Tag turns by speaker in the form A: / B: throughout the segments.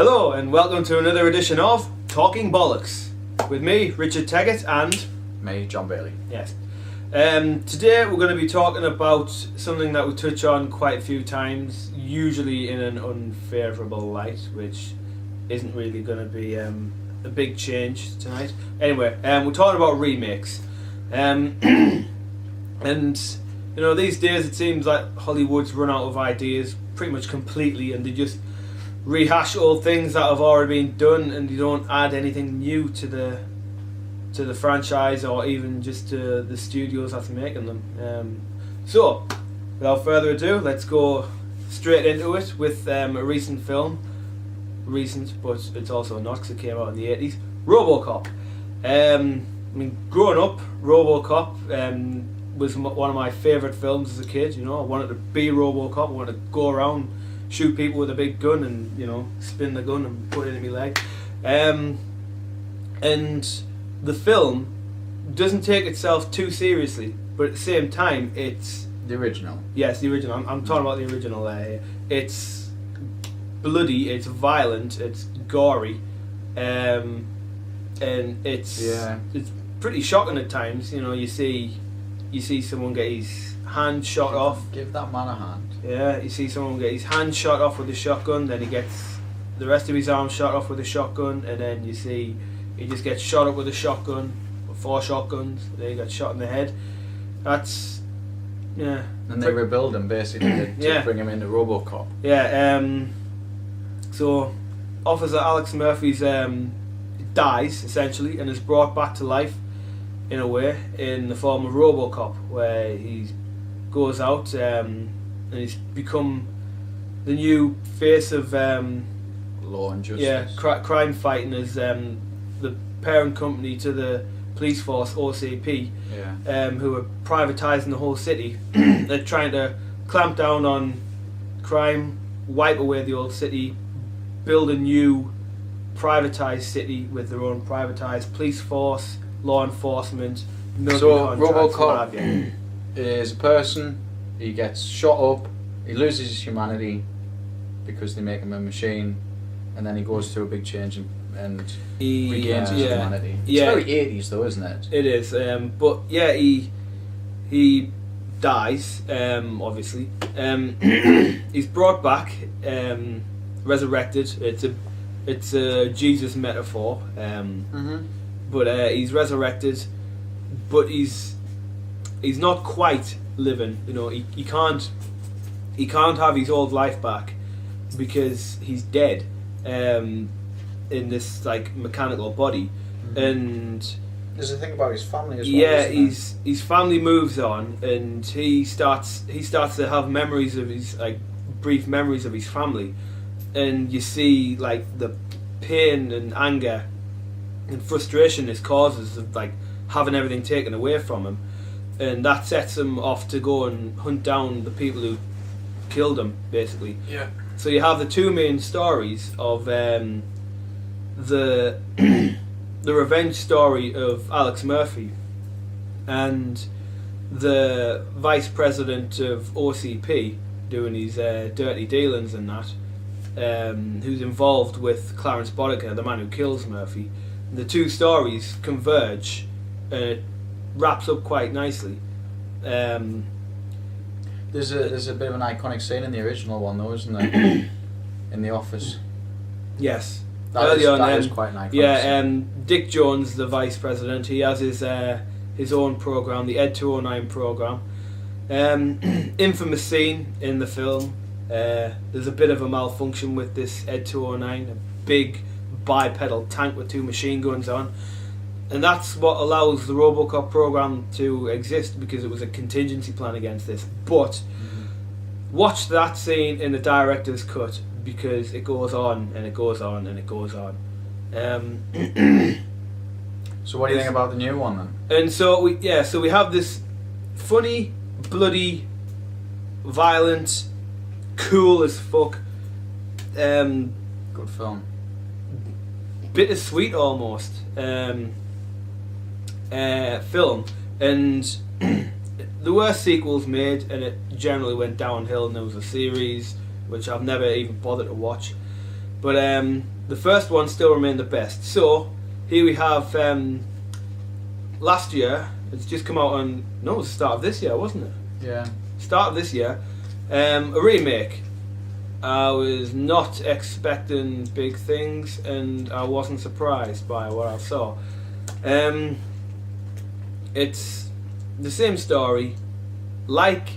A: Hello and welcome to another edition of Talking Bollocks with me, Richard Teggett, and
B: me, John Bailey.
A: Yes. Today we're going to be talking about something that we touch on quite a few times, usually in an unfavourable light, which isn't really going to be a big change tonight. Anyway, we're talking about remakes, and you know, these days it seems like Hollywood's run out of ideas pretty much completely, and they just rehash old things that have already been done, and you don't add anything new to the franchise or even just to the studios that's making them. So, without further ado, let's go straight into it with a recent film. Recent, but it's also not because it came out in the 80s. RoboCop. I mean, growing up, RoboCop was one of my favourite films as a kid. You know, I wanted to be RoboCop. I wanted to go around, shoot people with a big gun, and you know, spin the gun and put it in my leg. And the film doesn't take itself too seriously, but at the same time, it's
B: the original.
A: Yes, the original. I'm talking about the original there. It's bloody, it's violent, it's gory, and it's pretty shocking at times. You know, you see someone get his hand shot off.
B: Give that man a hand.
A: Yeah, you see someone get his hand shot off with a shotgun, then he gets the rest of his arm shot off with a shotgun, and then you see he just gets shot up with a shotgun, or 4 shotguns, then he got shot in the head. That's, yeah.
B: And they rebuild him basically to bring him into RoboCop.
A: Yeah, so Officer Alex Murphy's dies, essentially, and is brought back to life, in a way, in the form of RoboCop, where he goes out and he's become the new face of
B: law and justice.
A: Yeah, crime fighting as the parent company to the police force, OCP, who are privatising the whole city. They're trying to clamp down on crime, wipe away the old city, build a new privatised city with their own privatised police force, law enforcement, military contracts, what have you.
B: Is a person, he gets shot up, he loses his humanity because they make him a machine, and then he goes through a big change and regains his humanity. It's very 80s though, isn't it?
A: It is, but yeah, he dies, obviously. He's brought back, resurrected. It's a Jesus metaphor, but he's resurrected, but he's not quite living. You know, he can't have his old life back because he's dead in this like mechanical body. And
B: there's a thing about his family as well.
A: Yeah, his family moves on, and he starts to have memories of his, like, brief memories of his family, and you see like the pain and anger and frustration this causes of like having everything taken away from him, and that sets him off to go and hunt down the people who killed him, basically.
B: Yeah.
A: So you have the two main stories of the the revenge story of Alex Murphy and the vice president of OCP doing his dirty dealings and that, who's involved with Clarence Boddicker, the man who kills Murphy. The two stories converge, and it wraps up quite nicely.
B: There's a bit of an iconic scene in the original one though, isn't there? In the office.
A: Yes.
B: That is quite an iconic scene.
A: Dick Jones, the vice president, he has his own program, the Ed 209 program. Infamous scene in the film. There's a bit of a malfunction with this Ed 209, a big bipedal tank with 2 machine guns on, and that's what allows the RoboCop program to exist, because it was a contingency plan against this. But watch that scene in the director's cut, because it goes on and it goes on and it goes on.
B: So what do you think about the new one then?
A: And so we have this funny, bloody, violent, cool as fuck,
B: good film,
A: bittersweet almost, film, and there were sequels made, and it generally went downhill, and there was a series which I've never even bothered to watch. But the first one still remained the best. So here we have last year. It's just come out on it was the start of this year, wasn't it?
B: Yeah.
A: Start of this year. A remake. I was not expecting big things, and I wasn't surprised by what I saw. It's the same story. Like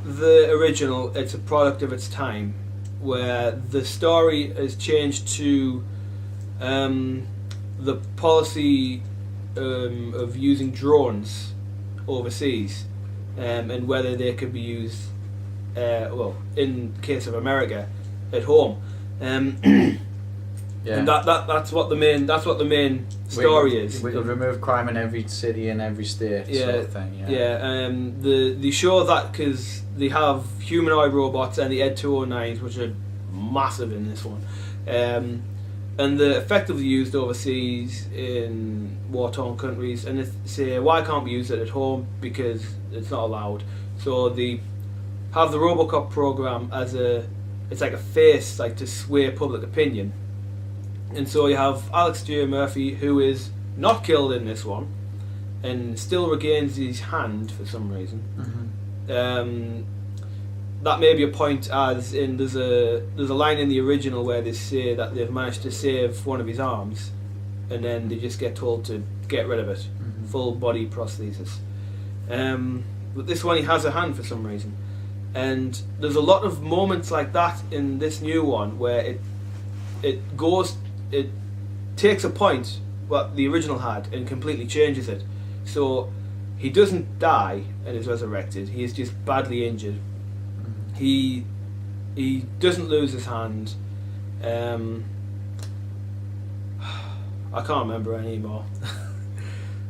A: the original, it's a product of its time, where the story has changed to the policy of using drones overseas, and whether they could be used, in case of America, at home.
B: Yeah.
A: And that's what the main story is.
B: We'll remove crime in every city and every state, sort of thing. Yeah.
A: They show that because they have humanoid robots and the Ed 209s, which are massive in this one, and they're effectively used overseas in war-torn countries. And they say, why can't we use it at home? Because it's not allowed. So they have the RoboCop program as it's like a face, like to sway public opinion. And so you have Alex J. Murphy, who is not killed in this one, and still regains his hand for some reason.
B: Mm-hmm.
A: That may be a point, as in there's a line in the original where they say that they've managed to save one of his arms, and then they just get told to get rid of it, full body prosthesis. But this one, he has a hand for some reason, and there's a lot of moments like that in this new one where it takes a point what the original had and completely changes it. So he doesn't die and is resurrected. He is just badly injured. He doesn't lose his hand. I can't remember anymore.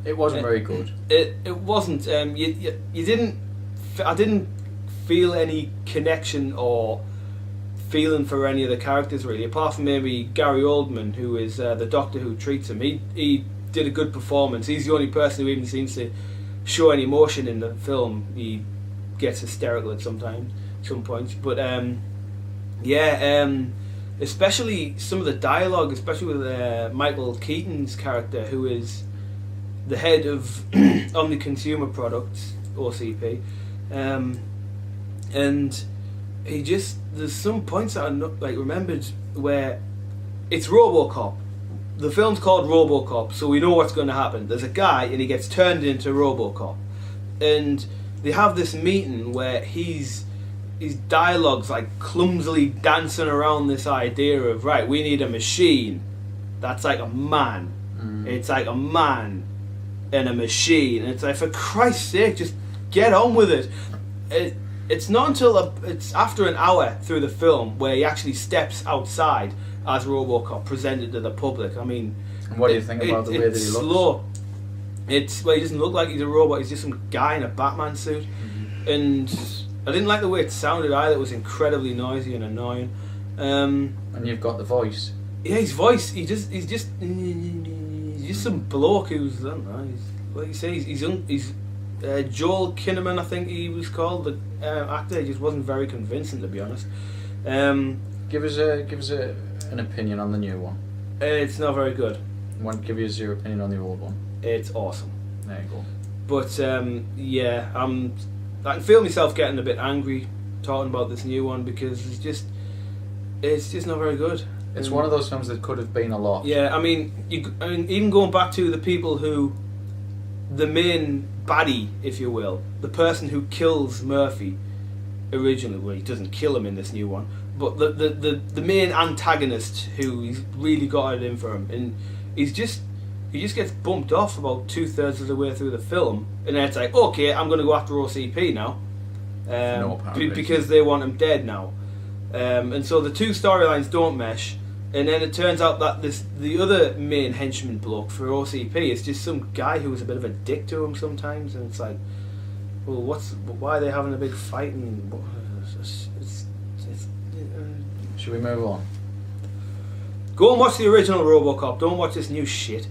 B: It wasn't very good.
A: It wasn't. You didn't. I didn't feel any connection or feeling for any of the characters really, apart from maybe Gary Oldman, who is the doctor who treats him. He did a good performance. He's the only person who even seems to show any emotion in the film. He gets hysterical at some points, but especially some of the dialogue, especially with Michael Keaton's character, who is the head of Omni Consumer Products, OCP, and he just, there's some points that I remembered where it's RoboCop. The film's called RoboCop, so we know what's going to happen. There's a guy and he gets turned into RoboCop, and they have this meeting where his dialogue's like clumsily dancing around this idea of, right, we need a machine that's like a man. It's like a man and a machine, and it's like, for Christ's sake, just get on with it. It's not until it's after an hour through the film where he actually steps outside as RoboCop, presented to the public. I mean,
B: and what do you think about the way that he looks?
A: Slow. He doesn't look like he's a robot. He's just some guy in a Batman suit, and I didn't like the way it sounded either. It was incredibly noisy and annoying. And
B: you've got the voice.
A: Yeah, his voice. He's just some bloke who's, I don't know. Like you say, he's Joel Kinnaman, I think he was called. The actor, he just wasn't very convincing, to be honest.
B: Give us an opinion on the new one.
A: It's not very good.
B: Give us your opinion on the old one.
A: It's awesome.
B: There you go.
A: But I can feel myself getting a bit angry talking about this new one, because it's just not very good.
B: It's one of those films that could have been a lot.
A: Yeah, I mean, even going back to the people who, the main baddie, if you will, the person who kills Murphy originally, well, he doesn't kill him in this new one, but the main antagonist, who he's really got it in for him, and he just gets bumped off about 2/3 of the way through the film, and then it's like, okay, I'm going to go after OCP now, because they want him dead now, and so the two storylines don't mesh. And then it turns out that the other main henchman bloke for OCP is just some guy who was a bit of a dick to him sometimes, and it's like, well, why are they having a big fight? And
B: should we move on?
A: Go and watch the original RoboCop. Don't watch this new shit.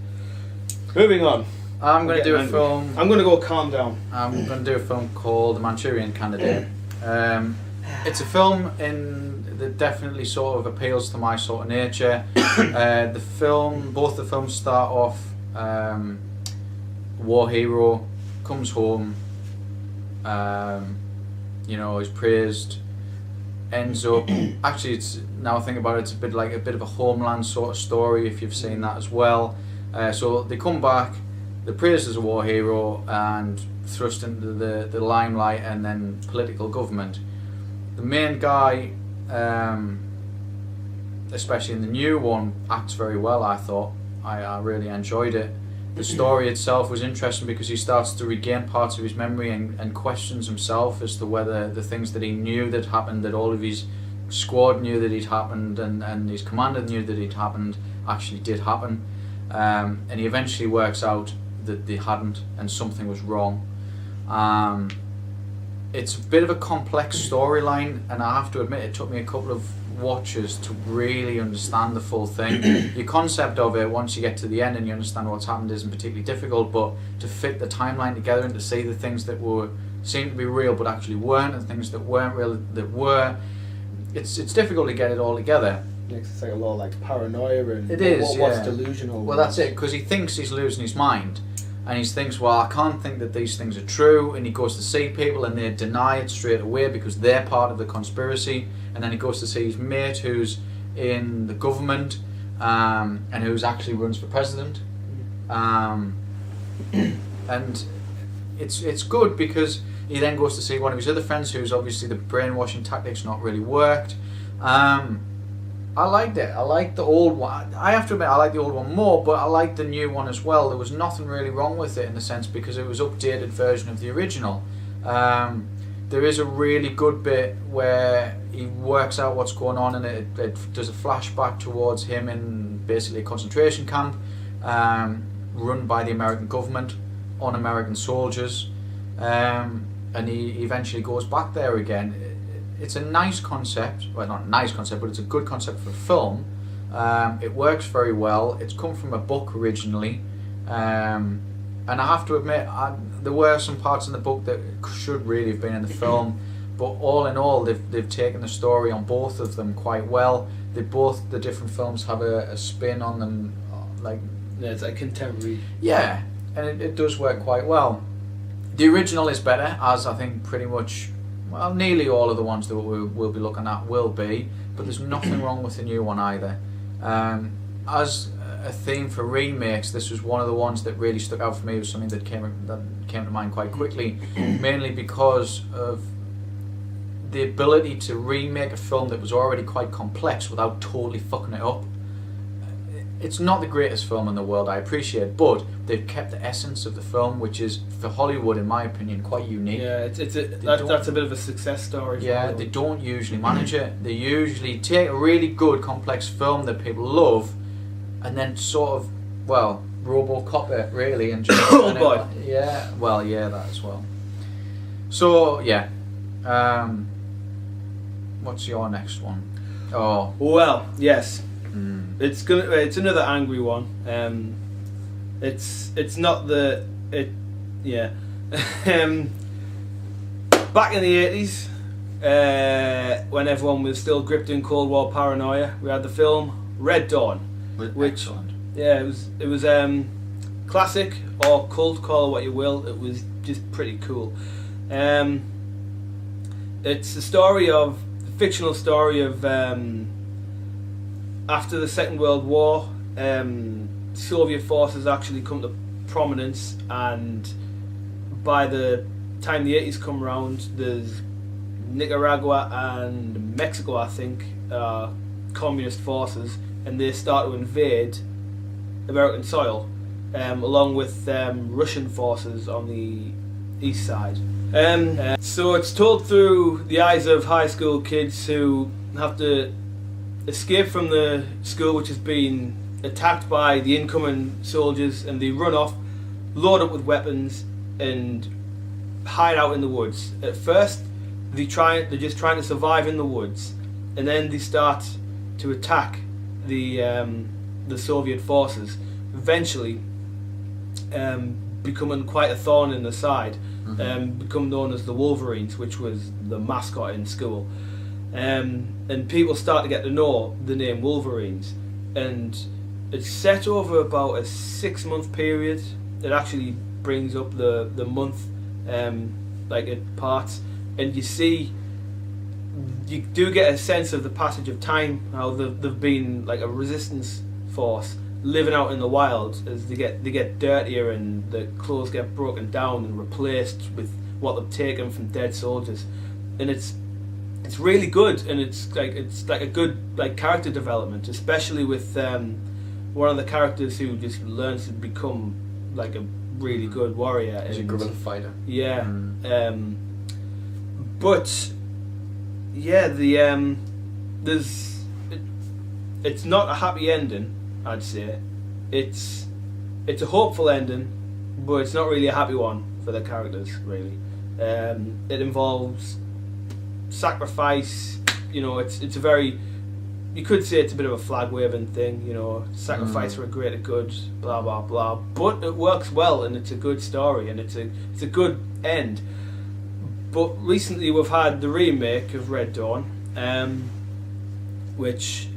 A: Moving on.
B: I'm going to do a film.
A: I'm going to go calm down.
B: I'm going to do a film called The Manchurian Candidate. It's a film that definitely sort of appeals to my sort of nature. Both the films start off, war hero comes home, is praised, ends up, actually it's, now I think about it, it's a bit of a Homeland sort of story, if you've seen that as well. So they come back, they're praised as a war hero and thrust into the limelight and then political government. The main guy, especially in the new one, acts very well, I thought. I really enjoyed it. The story itself was interesting because he starts to regain parts of his memory and questions himself as to whether the things that he knew that happened, that all of his squad knew that it happened and his commander knew that it happened, actually did happen. And he eventually works out that they hadn't and something was wrong. It's a bit of a complex storyline, and I have to admit it took me a couple of watches to really understand the full thing. Your concept of it, once you get to the end and you understand what's happened, isn't particularly difficult, but to fit the timeline together and to see the things that seemed to be real but actually weren't, and things that weren't real that were, it's difficult to get it all together.
C: It's like a lot like paranoia and
B: it is,
C: what's delusional.
B: Well, that's it, because he thinks he's losing his mind. And he thinks, well, I can't think that these things are true, and he goes to see people and they deny it straight away because they're part of the conspiracy. And then he goes to see his mate who's in the government and who's actually runs for president. And it's good because he then goes to see one of his other friends who's obviously the brainwashing tactics not really worked. I liked it. I liked the old one. I have to admit, I like the old one more, but I liked the new one as well. There was nothing really wrong with it in the sense because it was an updated version of the original. There is a really good bit where he works out what's going on, and it does a flashback towards him in basically a concentration camp run by the American government on American soldiers, and he eventually goes back there again. It's a nice concept, well, not a nice concept, but it's a good concept for a film. It works very well. It's come from a book originally, and I have to admit, there were some parts in the book that should really have been in the film, but all in all, they've taken the story on both of them quite well. The different films have a spin on them,
A: it's like contemporary.
B: Yeah, and it does work quite well. The original is better, as I think pretty much, well, nearly all of the ones that we'll be looking at will be, but there's nothing wrong with the new one either. As a theme for remakes, this was one of the ones that really stuck out for me. It was something that came to mind quite quickly, mainly because of the ability to remake a film that was already quite complex without totally fucking it up. It's not the greatest film in the world, I appreciate, but they've kept the essence of the film, which is, for Hollywood, in my opinion, quite unique.
A: Yeah, that's a bit of a success story.
B: Yeah, they don't usually manage it. They usually take a really good, complex film that people love, and then sort of, well, RoboCop it, really, and just...
A: Oh, boy.
B: Yeah, well, yeah, that as well. So, yeah. What's your next one? Oh.
A: Well, yes. It's another angry one. It's not the yeah. Back in the 80s, when everyone was still gripped in Cold War paranoia, we had the film Red Dawn, which it was classic or cult, call it what you will. It was just pretty cool. It's the fictional story of after the Second World War, Soviet forces actually come to prominence, and by the time the 80s come around, there's Nicaragua and Mexico, I think, communist forces, and they start to invade American soil, along with Russian forces on the east side. So it's told through the eyes of high school kids who have to escape from the school which has been attacked by the incoming soldiers, and they run off, load up with weapons, and hide out in the woods. At first, they're just trying to survive in the woods, and then they start to attack the Soviet forces. Eventually, becoming quite a thorn in the side,
B: Mm-hmm.
A: become known as the Wolverines, which was the mascot in school. And people start to get to know the name Wolverines, and it's set over about a 6-month period. It actually brings up the month, like it parts, and you do get a sense of the passage of time, how they've been like a resistance force living out in the wild as they get dirtier and the clothes get broken down and replaced with what they've taken from dead soldiers, and it's really good, and it's like a good like character development, especially with one of the characters who just learns to become like a really good warrior.
B: He's a guerrilla fighter.
A: Yeah. But yeah, it's not a happy ending, I'd say. It's a hopeful ending, but it's not really a happy one for the characters, really. It involves sacrifice. It's a very, you could say it's a bit of a flag waving thing. Sacrifice for a greater good, blah blah blah. But it works well, and it's a good story, and it's a good end. But recently we've had the remake of Red Dawn, which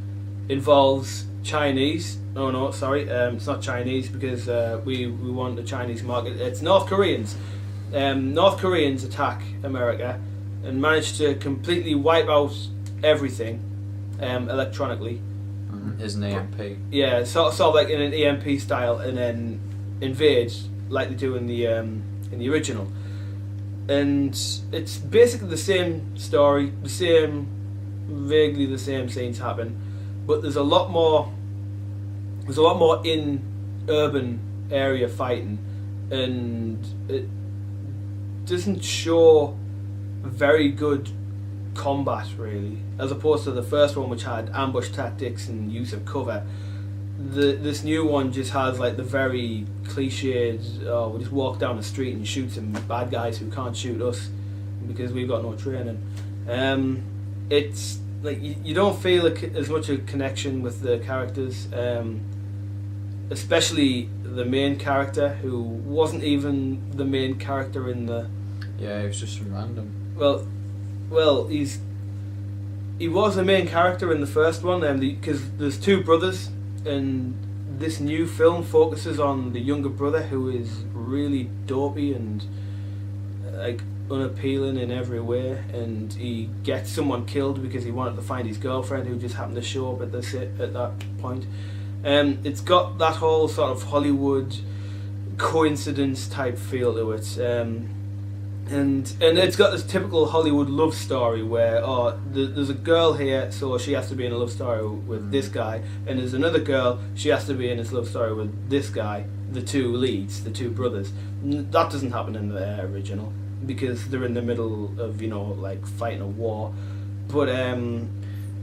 A: involves Chinese. Oh no, sorry, it's not Chinese because we want the Chinese market. It's North Koreans. North Koreans attack America and manage to completely wipe out everything electronically.
B: Is an EMP.
A: Yeah, sort of like in an EMP style, and then invade like they do in the original. And it's basically the same story, vaguely the same scenes happen, but there's a lot more in urban area fighting, and it doesn't show very good combat really, as opposed to the first one, which had ambush tactics and use of cover. This new one just has like the very cliched, we'll just walk down the street and shoot some bad guys who can't shoot us because we've got no training. It's like you don't feel as much a connection with the characters, especially the main character, who wasn't even the main character in the...
B: Yeah, he was just some random.
A: Well, he was the main character in the first one, because there's two brothers, and this new film focuses on the younger brother, who is really dopey and like unappealing in every way, and he gets someone killed because he wanted to find his girlfriend, who just happened to show up at that point. It's got that whole sort of Hollywood coincidence type feel to it, and it's got this typical Hollywood love story where there's a girl here, so she has to be in a love story with this guy, and there's another girl, she has to be in this love story with this guy, the two leads, the two brothers. That doesn't happen in the original because they're in the middle of like fighting a war. But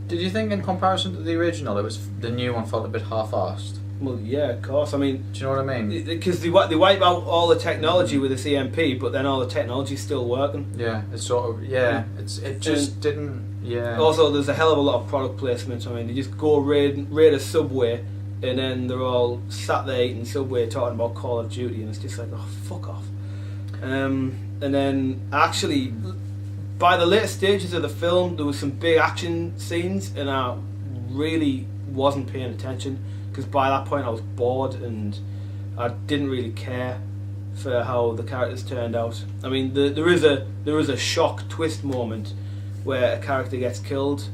B: did you think, in comparison to the original, the new one felt a bit half-arsed?
A: well, yeah, of course. I mean,
B: do you know what I mean?
A: Because they wipe out all the technology with this EMP, but then all the technology's still working.
B: Yeah, it's sort of it just didn't. Yeah.
A: Also, there's a hell of a lot of product placement. I mean, they just go raid a Subway, and then they're all sat there eating Subway, talking about Call of Duty, and it's just like, oh, fuck off. And then actually, by the later stages of the film, there was some big action scenes, and I really wasn't paying attention because by that point I was bored and I didn't really care for how the characters turned out. I mean, there is a shock twist moment where a character gets killed,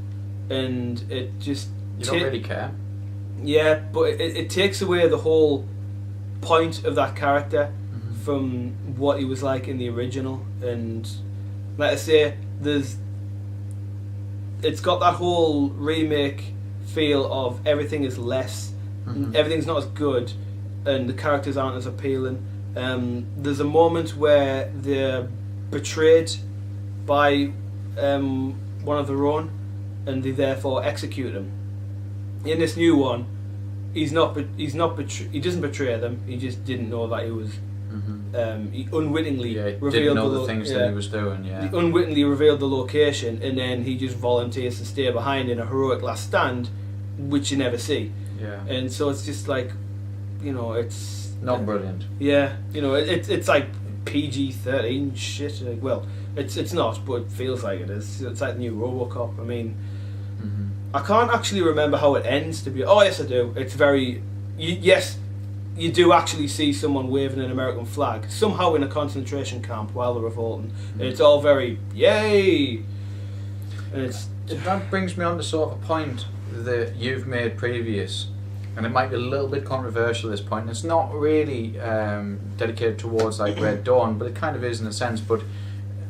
A: and it just
B: you don't really care.
A: Yeah, but it takes away the whole point of that character from what he was like in the original. And like I say, it's got that whole remake feel of everything is less, everything's not as good, and the characters aren't as appealing. There's a moment where they're betrayed by one of their own, and they therefore execute him. In this new one, he doesn't betray them. He just didn't know that he was. He unwittingly revealed
B: didn't know the things that he was doing. Yeah,
A: he unwittingly revealed the location, and then he just volunteers to stay behind in a heroic last stand, which you never see.
B: Yeah,
A: and so it's just like, it's
B: Not brilliant.
A: Yeah, you know, it's like PG-13 shit. Like, well, it's not, but it feels like it is. It's like the new RoboCop. I mean, I can't actually remember how it ends. Oh yes, I do. It's very yes. You do actually see someone waving an American flag somehow in a concentration camp while they're revolting. And it's all very yay. And
B: that brings me on to sort of a point that you've made previous, and it might be a little bit controversial at this point. It's not really dedicated towards like Red Dawn, but it kind of is in a sense. But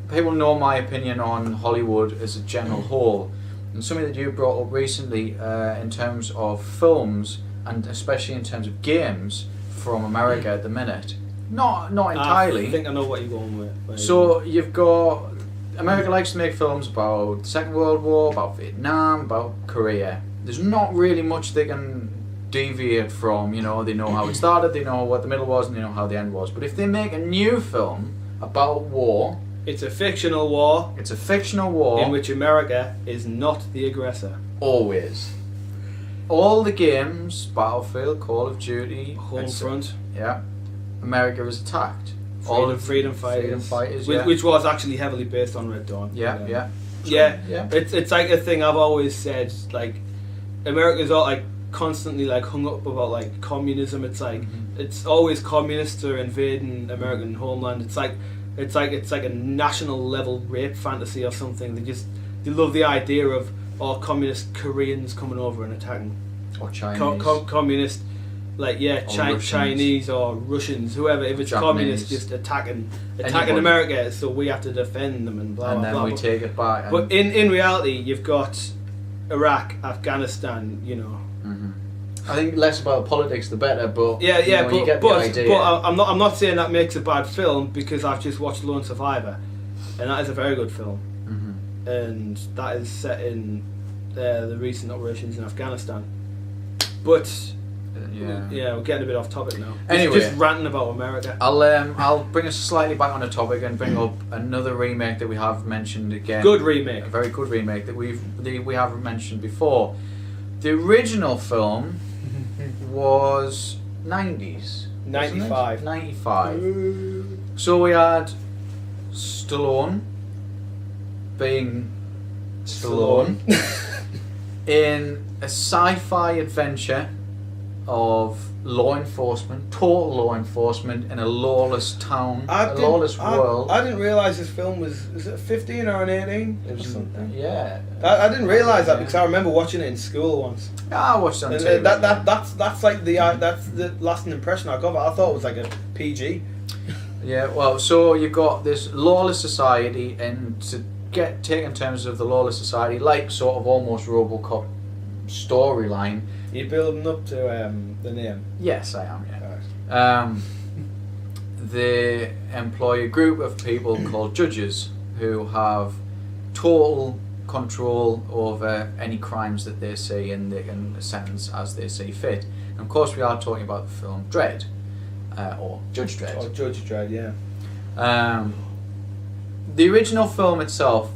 B: people know my opinion on Hollywood as a general whole, and something that you brought up recently in terms of films, and especially in terms of games from America at the minute. Not entirely.
A: I think I know what you're going with.
B: So you've got America likes to make films about the Second World War, about Vietnam, about Korea. There's not really much they can deviate from. You know, they know how it started, they know what the middle was, and they know how the end was. But if they make a new film about war,
A: it's a fictional war.
B: It's a fictional war
A: in which America is not the aggressor.
B: Always. All the games, Battlefield, Call of Duty,
A: Homefront.
B: Yeah, America is attacked.
A: All of Freedom Fighters, which was actually heavily based on Red Dawn.
B: Yeah.
A: It's like a thing I've always said. Like, America's all like constantly like hung up about like communism. It's like it's always communists are invading American homeland. It's like a national level rape fantasy or something. They love the idea of all communist Koreans coming over and attacking.
B: Or Chinese.
A: Communist. Like Chinese or Russians, whoever. If it's
B: Japanese.
A: Communist, just attacking America, so we have to defend them and blah
B: and
A: blah
B: then
A: blah.
B: we take it back.
A: But in reality, you've got Iraq, Afghanistan. You know.
B: I think less about politics the better. But
A: you get
B: the idea.
A: But I'm not saying that makes a bad film, because I've just watched Lone Survivor, and that is a very good film, and that is set in the recent operations in Afghanistan. But we're getting a bit off topic now.
B: Anyway,
A: just ranting about America.
B: I'll bring us slightly back on the topic and bring up another remake that we have mentioned again.
A: Good remake.
B: A very good remake that we have mentioned before. The original film was 90s.
A: 95.
B: 95. So we had Stallone being Stallone in a sci-fi adventure of law enforcement, total law enforcement in a lawless town, lawless world.
A: I didn't realise this film was it a 15 or an 18?
B: It was
A: something.
B: Yeah.
A: I didn't realise that, because I remember watching it in school once.
B: Yeah, I watched it on
A: And
B: TV.
A: That's like that's the lasting impression I got. I thought it was like a PG.
B: Yeah, well, so you've got this lawless society, and to take in terms of the lawless society, like sort of almost RoboCop storyline.
A: You're building up to the name.
B: Yes, I am.
A: Yeah.
B: Right. They employ a group of people called judges who have total control over any crimes that they see, and they can sentence as they see fit. And of course, we are talking about the film Dredd, or Judge Dredd.
A: Or Judge Dredd, yeah.
B: The original film itself,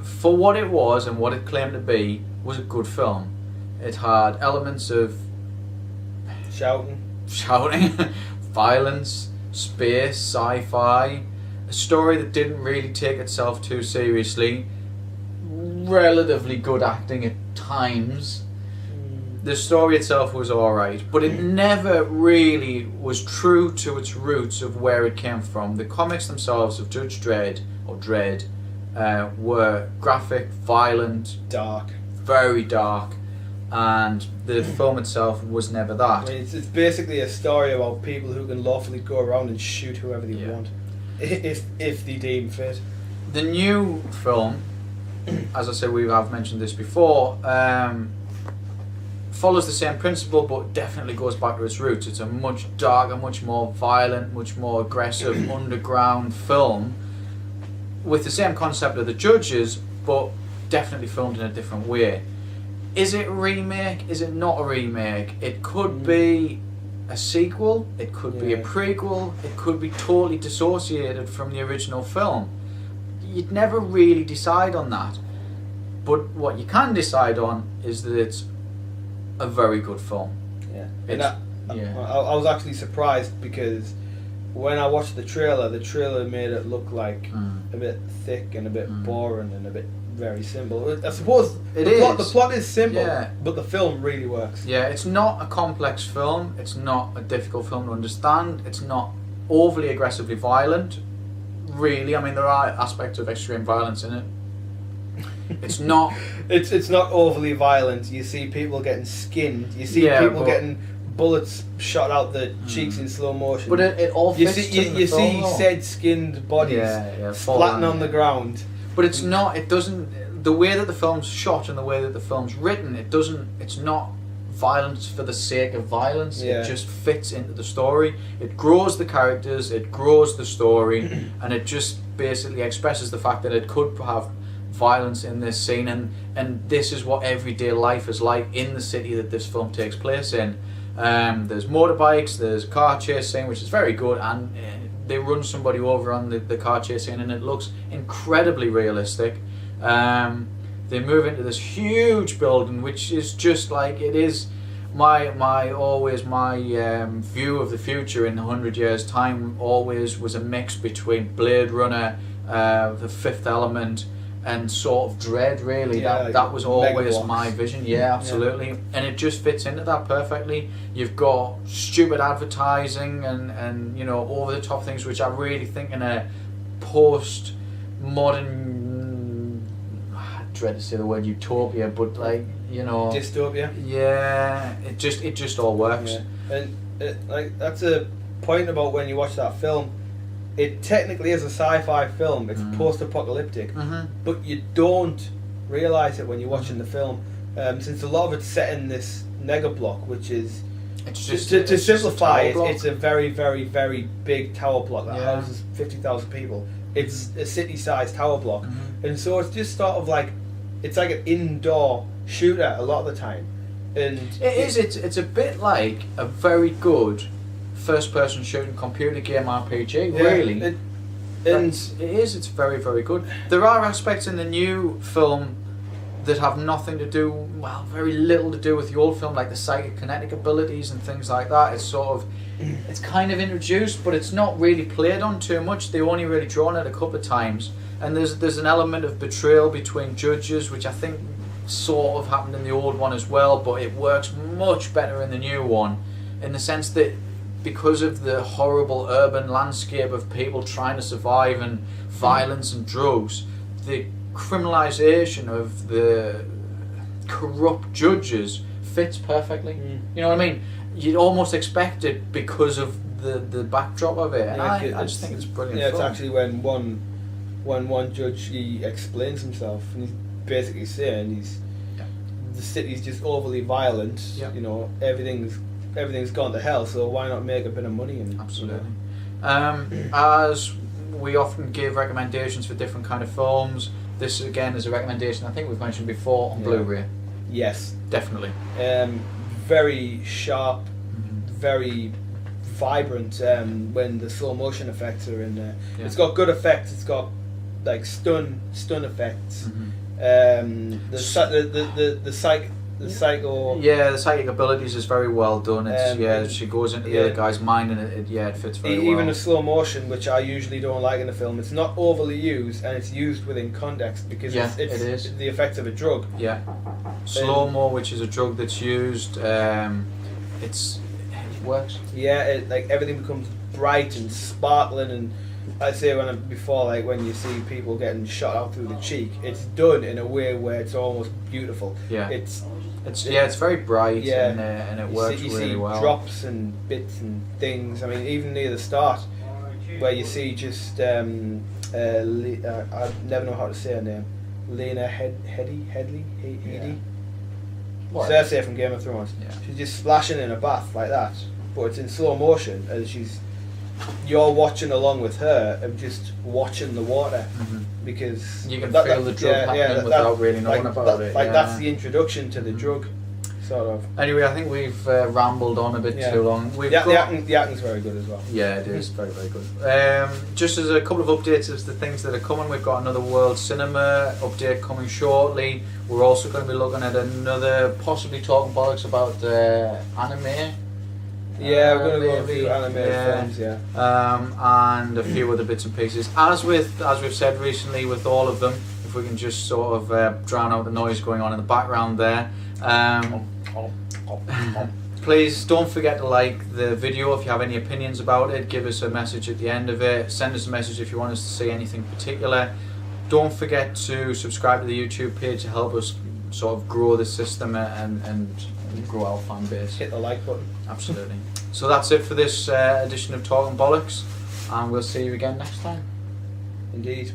B: for what it was and what it claimed to be, was a good film. It had elements of
A: shouting,
B: violence, space, sci-fi, a story that didn't really take itself too seriously, relatively good acting at times. The story itself was alright, but it never really was true to its roots of where it came from. The comics themselves of Judge Dredd, or Dredd, were graphic, violent,
A: dark,
B: very dark, and the film itself was never that.
A: I mean, it's basically a story about people who can lawfully go around and shoot whoever they want, if they deem fit.
B: The new film, as I said, we have mentioned this before, follows the same principle, but definitely goes back to its roots. It's a much darker, much more violent, much more aggressive underground film with the same concept of the judges, but definitely filmed in a different way. Is it a remake? Is it not a remake? It could be a sequel, it could be a prequel, it could be totally dissociated from the original film. You'd never really decide on that. But what you can decide on is that it's a very good film.
A: Yeah.
B: Yeah.
A: I was actually surprised because when I watched the trailer made it look like a bit thick and a bit boring and a bit very simple. I suppose the plot is simple, but the film really works.
B: Yeah, it's not a complex film. It's not a difficult film to understand. It's not overly aggressively violent. Really, I mean, there are aspects of extreme violence in it. It's not.
A: It's not overly violent. You see people getting skinned. You see people getting bullets shot out the cheeks in slow motion.
B: But it all fits.
A: You see said skinned bodies flattened on the ground.
B: But it's not. It doesn't. The way that the film's shot and the way that the film's written, it doesn't. It's not violence for the sake of violence. It just fits into the story. It grows the characters. It grows the story, and it just basically expresses the fact that it could have violence in this scene, and this is what everyday life is like in the city that this film takes place in. There's motorbikes, there's a car chase scene which is very good, and they run somebody over on the car chase scene and it looks incredibly realistic. They move into this huge building which is just like, it is my view of the future in 100 years time always was a mix between Blade Runner, The Fifth Element, and sort of Dread, really. That was always my vision. Yeah, absolutely. Yeah. And it just fits into that perfectly. You've got stupid advertising and you know, over the top things which I really think in a post modern, I dread to say the word utopia, but like, you know,
A: dystopia.
B: Yeah, it just all works.
A: Yeah. And like that's a point about when you watch that film. It technically is a sci-fi film. It's post-apocalyptic, but you don't realise it when you're watching the film, since a lot of it's set in this mega block, which is, to simplify it, it's a very, very, very big tower block that houses 50,000 people. It's a city-sized tower block, and so it's just sort of like, it's like an indoor shooter a lot of the time, and
B: it's a bit like a very good first-person shooting computer game RPG, really. It's very, very good. There are aspects in the new film that have nothing to do, well, very little to do with the old film, like the psychokinetic abilities and things like that. It's sort of, it's kind of introduced, but it's not really played on too much. They only really drawn it a couple of times, and there's an element of betrayal between judges, which I think sort of happened in the old one as well, but it works much better in the new one, in the sense that because of the horrible urban landscape of people trying to survive and violence and drugs, the criminalisation of the corrupt judges fits perfecly. You know what I mean? You'd almost expect it because of the backdrop of it, and I just think it's brilliant.
A: Yeah, it's actually when one judge, he explains himself and he's basically saying the city's just overly violent. You know, everything's gone to hell, so why not make a bit of money? And
B: absolutely. As we often give recommendations for different kind of films, this again is a recommendation I think we've mentioned before on Blu-ray.
A: Yes,
B: definitely.
A: Very sharp, very vibrant. When the slow motion effects are in there, it's got good effects. It's got like stun effects. The
B: psychic abilities is very well done. It's she goes into the other guy's mind and it fits very well.
A: Even the slow motion, which I usually don't like in a film, it's not overly used and it's used within context because it's the effect of a drug.
B: Yeah, slow-mo, which is a drug that's used, it works.
A: Yeah, like everything becomes bright and sparkling, and I say before, like when you see people getting shot out through the cheek, it's done in a way where it's almost beautiful.
B: Yeah, it's very bright, and it works really well.
A: You see drops and bits and things. I mean, even near the start, where you see just I never know how to say her name, Lena Headey. Cersei from Game of Thrones. Yeah. She's just splashing in a bath like that, but it's in slow motion as you're watching along with her and just watching the water, because
B: you can feel the drug happening without really knowing about it.
A: Like that's the introduction to the drug, sort of.
B: Anyway, I think we've rambled on a bit too long.
A: The acting's very good as well.
B: Yeah, it is very, very good. Just as a couple of updates as the things that are coming, we've got another World Cinema update coming shortly. We're also going to be looking at another, possibly talking bollocks about anime.
A: Yeah, we're gonna go
B: maybe.
A: through animated films. Yeah.
B: And a few other bits and pieces. As we've said recently with all of them, if we can just sort of drown out the noise going on in the background there. Please don't forget to like the video if you have any opinions about it. Give us a message at the end of it. Send us a message if you want us to see anything particular. Don't forget to subscribe to the YouTube page to help us sort of grow the system and grow our fan base.
C: Hit the like button.
B: Absolutely. So that's it for this edition of Talking Bollocks, and we'll see you again next time.
C: Indeed.